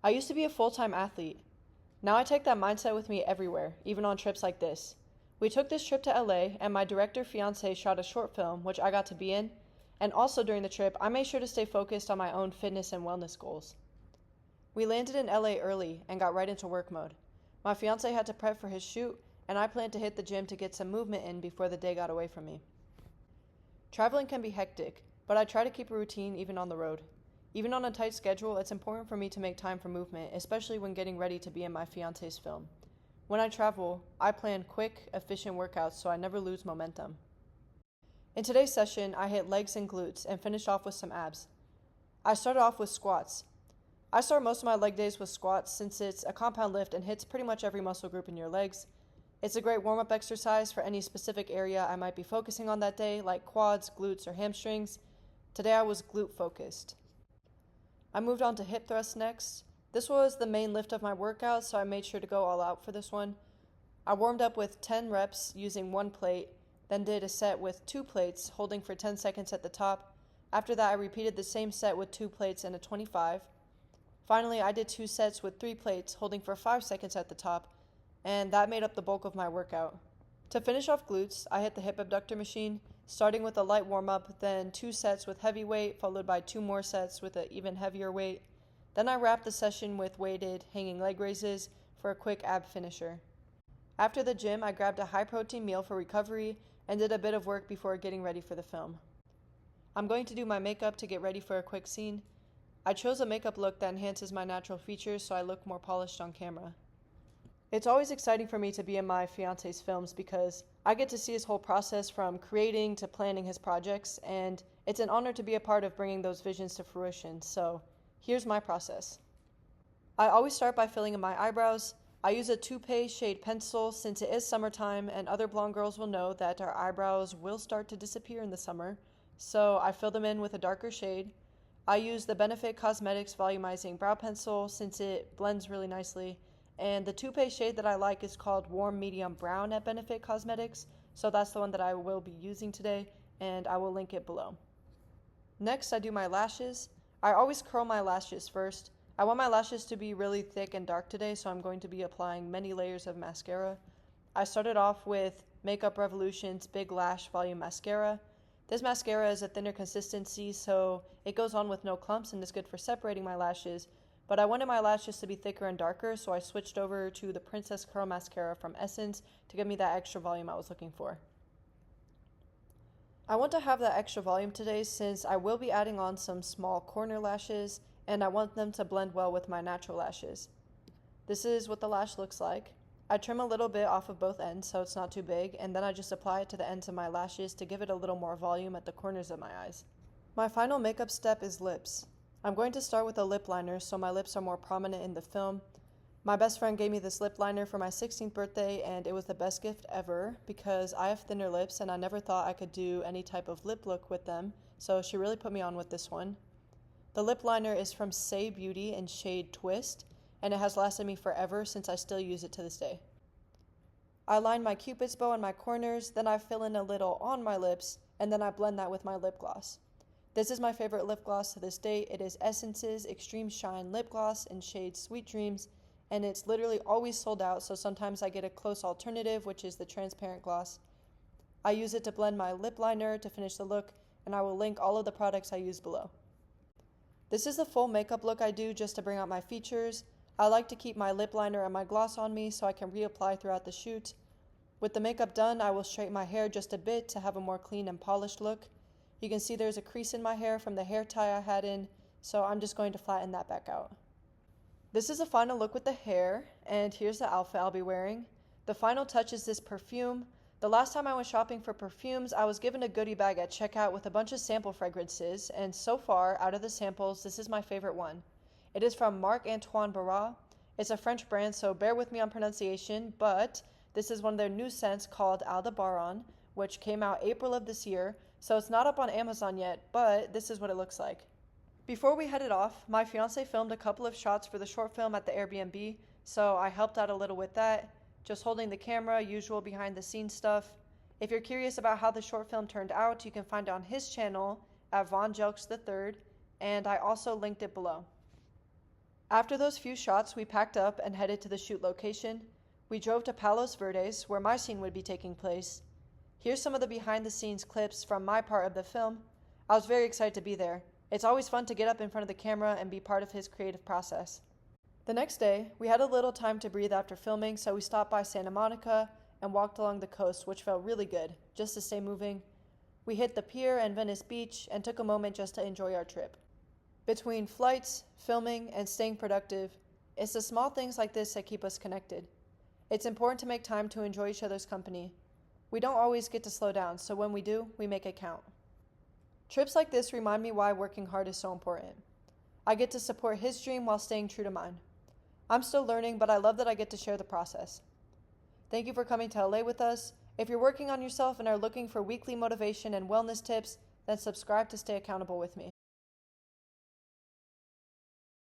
I used to be a full-time athlete. Now I take that mindset with me everywhere, even on trips like this. We took this trip to LA, and my director fiance shot a short film, which I got to be in, and also during the trip, I made sure to stay focused on my own fitness and wellness goals. We landed in LA early and got right into work mode. My fiance had to prep for his shoot, and I planned to hit the gym to get some movement in before the day got away from me. Traveling can be hectic, but I try to keep a routine even on the road. Even on a tight schedule, it's important for me to make time for movement, especially when getting ready to be in my fiance's film. When I travel, I plan quick, efficient workouts so I never lose momentum. In today's session, I hit legs and glutes and finished off with some abs. I started off with squats. I start most of my leg days with squats since it's a compound lift and hits pretty much every muscle group in your legs. It's a great warm-up exercise for any specific area I might be focusing on that day, like quads, glutes, or hamstrings. Today I was glute focused. I moved on to hip thrusts next. This was the main lift of my workout, so I made sure to go all out for this one. I warmed up with 10 reps using one plate, then did a set with 2 plates, holding for 10 seconds at the top. After that, I repeated the same set with 2 plates and a 25. Finally, I did 2 sets with 3 plates, holding for 5 seconds at the top, and that made up the bulk of my workout. To finish off glutes, I hit the hip abductor machine, starting with a light warm-up, then 2 sets with heavy weight, followed by 2 more sets with an even heavier weight. Then I wrapped the session with weighted hanging leg raises for a quick ab finisher. After the gym, I grabbed a high-protein meal for recovery and did a bit of work before getting ready for the film. I'm going to do my makeup to get ready for a quick scene. I chose a makeup look that enhances my natural features so I look more polished on camera. It's always exciting for me to be in my fiance's films because I get to see his whole process from creating to planning his projects, and it's an honor to be a part of bringing those visions to fruition. So here's my process. I always start by filling in my eyebrows. I use a Toupee shade pencil since it is summertime and other blonde girls will know that our eyebrows will start to disappear in the summer. So I fill them in with a darker shade. I use the Benefit Cosmetics Volumizing Brow Pencil since it blends really nicely. And the Toupee shade that I like is called Warm Medium Brown at Benefit Cosmetics, so that's the one that I will be using today, and I will link it below. Next, I do my lashes. I always curl my lashes first. I want my lashes to be really thick and dark today, so I'm going to be applying many layers of mascara. I started off with Makeup Revolution's Big Lash Volume Mascara. This mascara is a thinner consistency, so it goes on with no clumps and is good for separating my lashes. But I wanted my lashes to be thicker and darker, so I switched over to the Princess Curl Mascara from Essence to give me that extra volume I was looking for. I want to have that extra volume today since I will be adding on some small corner lashes, and I want them to blend well with my natural lashes. This is what the lash looks like. I trim a little bit off of both ends so it's not too big, and then I just apply it to the ends of my lashes to give it a little more volume at the corners of my eyes. My final makeup step is lips. I'm going to start with a lip liner so my lips are more prominent in the film. My best friend gave me this lip liner for my 16th birthday and it was the best gift ever because I have thinner lips and I never thought I could do any type of lip look with them, so she really put me on with this one. The lip liner is from Say Beauty in shade Twist, and it has lasted me forever since I still use it to this day. I line my cupid's bow in my corners, then I fill in a little on my lips, and then I blend that with my lip gloss. This is my favorite lip gloss to this date. It is Essence's Extreme Shine Lip Gloss in shade Sweet Dreams, and it's literally always sold out, so sometimes I get a close alternative, which is the transparent gloss. I use it to blend my lip liner to finish the look, and I will link all of the products I use below. This is the full makeup look I do just to bring out my features. I like to keep my lip liner and my gloss on me so I can reapply throughout the shoot. With the makeup done, I will straighten my hair just a bit to have a more clean and polished look. You can see there's a crease in my hair from the hair tie I had in, so I'm just going to flatten that back out. This is the final look with the hair, and here's the outfit I'll be wearing. The final touch is this perfume. The last time I went shopping for perfumes, I was given a goodie bag at checkout with a bunch of sample fragrances, and so far, out of the samples, this is my favorite one. It is from Marc-Antoine Barras. It's a French brand, so bear with me on pronunciation, but this is one of their new scents called Aldebaran, which came out April of this year, so it's not up on Amazon yet, but this is what it looks like. Before we headed off, my fiance filmed a couple of shots for the short film at the Airbnb, so I helped out a little with that, just holding the camera, usual behind the scenes stuff. If you're curious about how the short film turned out, you can find it on his channel at Von Jelks III, and I also linked it below. After those few shots, we packed up and headed to the shoot location. We drove to Palos Verdes, where my scene would be taking place. Here's some of the behind-the-scenes clips from my part of the film. I was very excited to be there. It's always fun to get up in front of the camera and be part of his creative process. The next day, we had a little time to breathe after filming, so we stopped by Santa Monica and walked along the coast, which felt really good, just to stay moving. We hit the pier and Venice Beach and took a moment just to enjoy our trip. Between flights, filming, and staying productive, it's the small things like this that keep us connected. It's important to make time to enjoy each other's company. We don't always get to slow down, so when we do, we make it count. Trips like this remind me why working hard is so important. I get to support his dream while staying true to mine. I'm still learning, but I love that I get to share the process. Thank you for coming to LA with us. If you're working on yourself and are looking for weekly motivation and wellness tips, then subscribe to stay accountable with me.